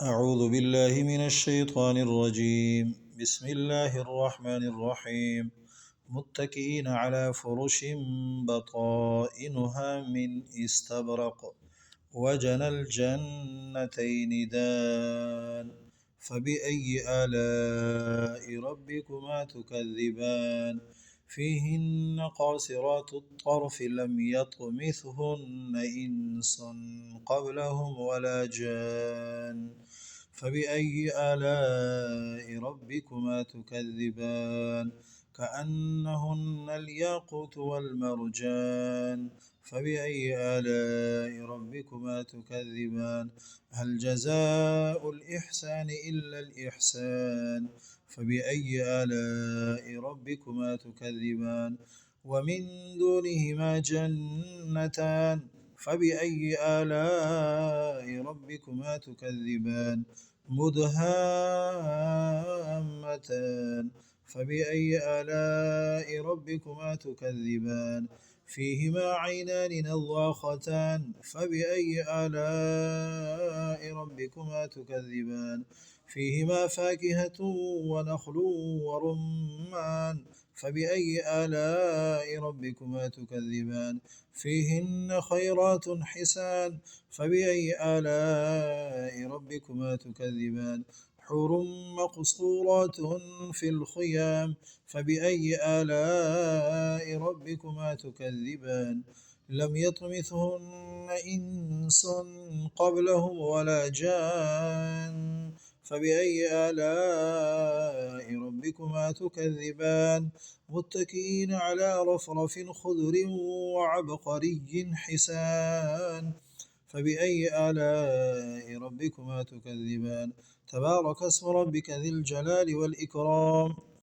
أعوذ بالله من الشيطان الرجيم. بسم الله الرحمن الرحيم. متكئين على فرش بطائنها من استبرق وجنى الجنتين دان. فبأي آلاء ربكما تكذبان؟ فيهن قاصرات الطرف لم يطمثهن إنس قبلهم ولا جان. فبأي آلاء ربكما تكذبان؟ كأنهن الياقوت والمرجان. فبأي آلاء ربكما تكذبان؟ هل جزاء الإحسان إلا الإحسان؟ فبأي آلاء ربكما تكذبان؟ ومن دونهما جنتان. فبأي آلاء ربكما تكذبان؟ مدهامتان. فبأي آلاء ربكما تكذبان؟ فيهما عينان نضاختان. فبأي آلاء ربكما تكذبان؟ فيهما فاكهة ونخل ورمان. فبأي آلاء ربكما تكذبان؟ فيهن خيرات حسان. فبأي آلاء ربكما تكذبان؟ حور مقصورات في الخيام. فبأي آلاء ربكما تكذبان؟ لم يطمثهن إنس قبلهم ولا جان. فبأي آلاء ربكما تكذبان؟ متكئين على رفرف خضر وعبقري حسان. فبأي آلاء ربكما تكذبان؟ تبارك اسم ربك ذي الجلال والإكرام.